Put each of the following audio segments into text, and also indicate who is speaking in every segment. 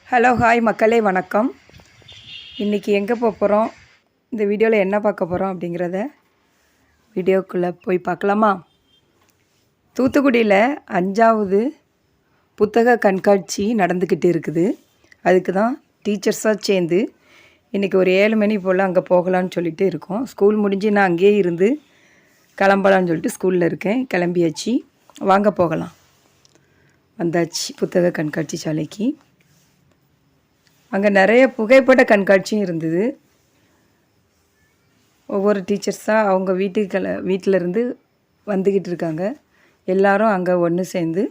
Speaker 1: Hello hi மக்களே வணக்கம். இன்றைக்கி எங்கே போகிறோம், இந்த வீடியோவில் என்ன பார்க்க போகிறோம் அப்படிங்கிறத வீடியோக்குள்ளே போய் பார்க்கலாமா? தூத்துக்குடியில் 5வது புத்தக கண்காட்சி நடந்துக்கிட்டு இருக்குது. அதுக்கு தான் டீச்சர்ஸாக சேர்ந்து இன்றைக்கி ஒரு 7 மணி போல் அங்கே போகலான்னு சொல்லிட்டு இருக்கோம். ஸ்கூல் முடிஞ்சு நான் அங்கேயே இருந்து கிளம்பலான்னு சொல்லிட்டு ஸ்கூலில் இருக்கேன். கிளம்பியாச்சு, வாங்க போகலாம். வந்தாச்சு புத்தக கண்காட்சி சாலைக்கு. அங்கே நிறைய புகைப்பட கண்காட்சியும் இருந்தது. ஒவ்வொரு டீச்சர்ஸாக அவங்க வீட்டிலேருந்து வந்துக்கிட்டு இருக்காங்க. எல்லோரும் அங்கே ஒன்று சேர்ந்து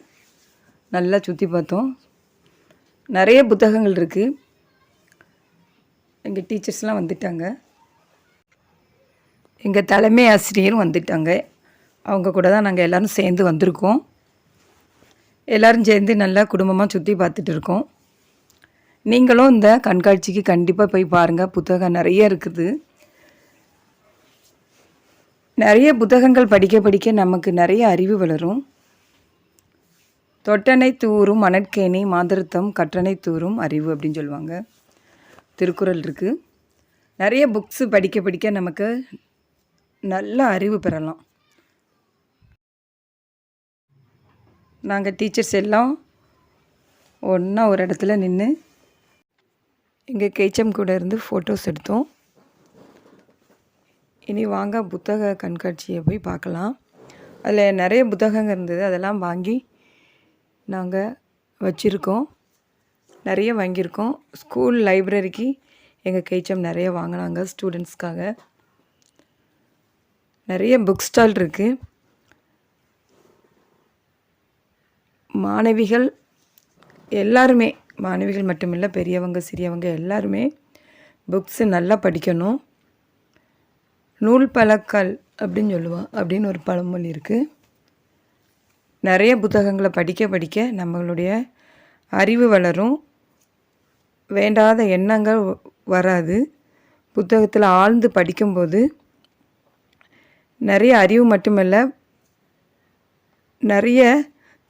Speaker 1: நல்லா சுற்றி பார்த்தோம். நிறைய புத்தகங்கள் இருக்குது. எங்கள் டீச்சர்ஸ்லாம் வந்துட்டாங்க. எங்கள் தலைமை ஆசிரியரும் வந்துட்டாங்க. அவங்க கூட தான் நாங்கள் எல்லோரும் சேர்ந்து வந்திருக்கோம். எல்லோரும் சேர்ந்து நல்லா குடும்பமாக சுற்றி பார்த்துட்டு இருக்கோம். நீங்களும் இந்த கண்காட்சிக்கு கண்டிப்பாக போய் பாருங்கள். புத்தகம் நிறைய இருக்குது. நிறைய புத்தகங்கள் படிக்க படிக்க நமக்கு நிறைய அறிவு வளரும். தொட்டனை தூரும் மணற்கேணி மாதருத்தம் கற்றனை தூரும் அறிவு அப்படின்னு சொல்லுவாங்க. திருக்குறள் இருக்குது. நிறைய புக்ஸு படிக்க படிக்க நமக்கு நல்ல அறிவு பெறலாம். நாங்கள் டீச்சர்ஸ் எல்லாம் ஒன்றா ஒரு இடத்துல நின்று எங்கள் கேச்சம் கூட இருந்து ஃபோட்டோஸ் எடுத்தோம். இனி வாங்க புத்தக கண்காட்சியை போய் பார்க்கலாம். அதில் நிறைய புத்தகங்கள் இருந்தது. அதெல்லாம் வாங்கி நாங்கள் வச்சுருக்கோம். நிறைய வாங்கியிருக்கோம். ஸ்கூல் லைப்ரரிக்கு எங்கள் கேச்சம் நிறைய வாங்கினாங்க ஸ்டூடெண்ட்ஸ்க்காக. நிறைய புக் ஸ்டால் இருக்குது. மாணவிகள் எல்லாருமே, மாணவிகள் மட்டுமில்லை, பெரியவங்க சிறியவங்க எல்லாருமே புக்ஸு நல்லா படிக்கணும். நூல் பழக்கல் அப்படின்னு ஒரு பழமொழி இருக்குது. நிறைய புத்தகங்களை படிக்க படிக்க நம்மளுடைய அறிவு வளரும். வேண்டாத எண்ணங்கள் வராது. புத்தகத்தில் ஆழ்ந்து படிக்கும்போது நிறைய அறிவு மட்டுமல்ல, நிறைய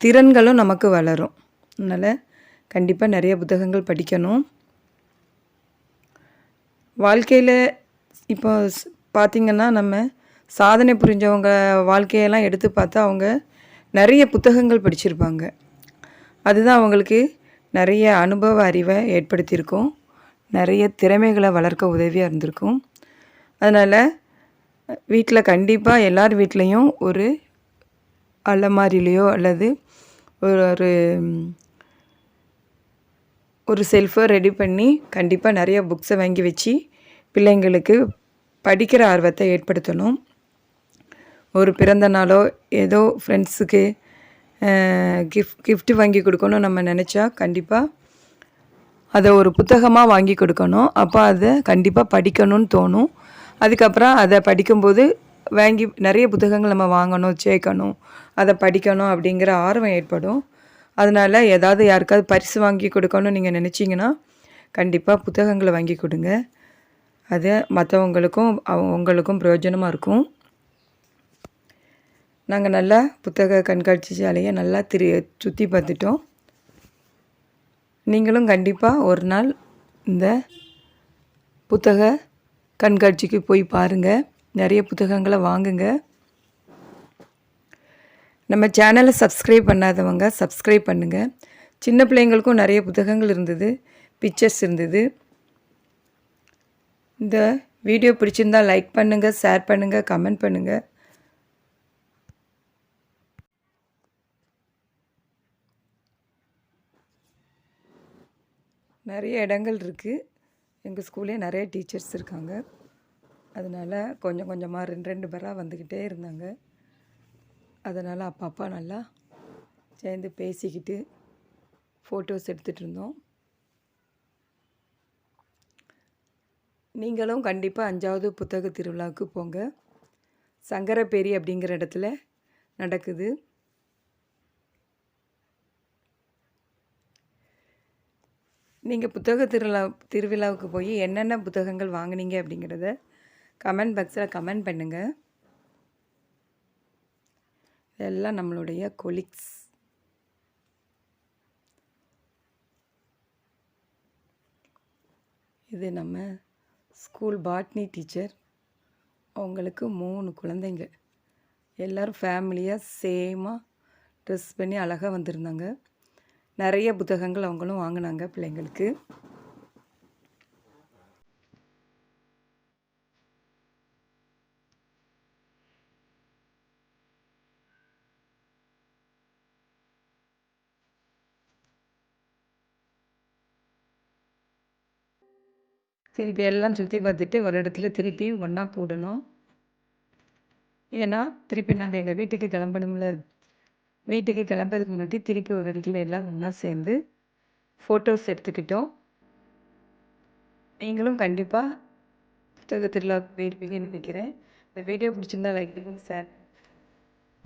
Speaker 1: திறன்களும் நமக்கு வளரும். அதனால் கண்டிப்பாக நிறைய புத்தகங்கள் படிக்கணும். வாழ்க்கையில் இப்போ பார்த்திங்கன்னா, நம்ம சாதனை புரிஞ்சவங்க வாழ்க்கையெல்லாம் எடுத்து பார்த்தா அவங்க நிறைய புத்தகங்கள் படிச்சிருப்பாங்க. அதுதான் அவங்களுக்கு நிறைய அனுபவ அறிவை ஏற்படுத்தியிருக்கும். நிறைய திறமைகளை வளர்க்க உதவியாக இருந்திருக்கும். அதனால் வீட்டில் கண்டிப்பாக எல்லார் வீட்லேயும் ஒரு அலமாரிலையோ அல்லது ஒரு செல்ஃபை ரெடி பண்ணி கண்டிப்பாக நிறைய புக்ஸை வாங்கி வச்சு பிள்ளைங்களுக்கு படிக்கிற ஆர்வத்தை ஏற்படுத்தணும். ஒரு பிறந்த நாளோ ஏதோ ஃப்ரெண்ட்ஸுக்கு கிஃப்ட் வாங்கி கொடுக்கணும் நம்ம நினச்சா கண்டிப்பாக அதை ஒரு புத்தகமாக வாங்கி கொடுக்கணும். அப்போ அதை கண்டிப்பாக படிக்கணும்னு தோணும். அதுக்கப்புறம் அதை படிக்கும்போது நிறைய புத்தகங்கள் நம்ம வாங்கணும், சேர்க்கணும், அதை படிக்கணும் அப்படிங்கிற ஆர்வம் ஏற்படும். அதனால் ஏதாவது யாருக்காவது பரிசு வாங்கி கொடுக்கணும்னு நீங்கள் நினச்சிங்கன்னா கண்டிப்பாக புத்தகங்களை வாங்கி கொடுங்க. அது மற்றவங்களுக்கும் உங்களுக்கும் பிரயோஜனமாக இருக்கும். நாங்கள் நல்லா புத்தக கண்காட்சி சாலையை நல்லா சுற்றி பார்த்துட்டோம். நீங்களும் கண்டிப்பாக ஒரு நாள் இந்த புத்தக கண்காட்சிக்கு போய் பாருங்கள். நிறைய புத்தகங்களை வாங்குங்க. நம்ம சேனலை சப்ஸ்கிரைப் பண்ணாதவங்க சப்ஸ்கிரைப் பண்ணுங்கள். சின்ன பிள்ளைங்களுக்கும் நிறைய புத்தகங்கள் இருந்தது, பிக்சர்ஸ் இருந்தது. இந்த வீடியோ பிடிச்சிருந்தால் லைக் பண்ணுங்கள், ஷேர் பண்ணுங்கள், கமெண்ட் பண்ணுங்கள். நிறைய இடங்கள் இருக்குது. எங்கள் ஸ்கூல்லே நிறைய டீச்சர்ஸ் இருக்காங்க. அதனால் கொஞ்சம் கொஞ்சமாக 2 பேராக வந்துக்கிட்டே இருந்தாங்க. அதனால் அப்பா நல்லா சேர்ந்து பேசிக்கிட்டு ஃபோட்டோஸ் எடுத்துகிட்டு இருந்தோம். நீங்களும் கண்டிப்பாக 5வது புத்தக திருவிழாவுக்கு போங்க. சங்கரப்பேரி அப்படிங்கிற இடத்துல நடக்குது. நீங்கள் புத்தக திருவிழாவுக்கு போய் என்னென்ன புத்தகங்கள் வாங்கினீங்க அப்படிங்கிறத கமெண்ட் பாக்ஸில் கமெண்ட் பண்ணுங்கள். இதெல்லாம் நம்மளுடைய கொலீக்ஸ். இது நம்ம ஸ்கூல் பாட்னி டீச்சர். அவங்களுக்கு 3 குழந்தைங்க. எல்லோரும் ஃபேமிலியாக சேமாக ட்ரெஸ் பண்ணி அழகாக வந்திருந்தாங்க. நிறைய புத்தகங்கள் அவங்களும் வாங்கினாங்க பிள்ளைங்களுக்கு. திருப்பி எல்லாம் சுற்றி பார்த்துட்டு ஒரு இடத்துல திருப்பி ஒன்றா போடணும். ஏன்னா திருப்பி நாங்கள் எங்கள் வீட்டுக்கு கிளம்பணும்ல. வீட்டுக்கு கிளம்புறதுக்கு முன்னாடி திருப்பி ஒரு இடத்துல எல்லாம் ஒன்றா சேர்ந்து ஃபோட்டோஸ் எடுத்துக்கிட்டோம். நீங்களும் கண்டிப்பாக புத்தக திருவிழா போயிருப்பீங்கன்னு நினைக்கிறேன். இந்த வீடியோ பிடிச்சிருந்தா லைக் பண்ணுங்கள், ஷேர்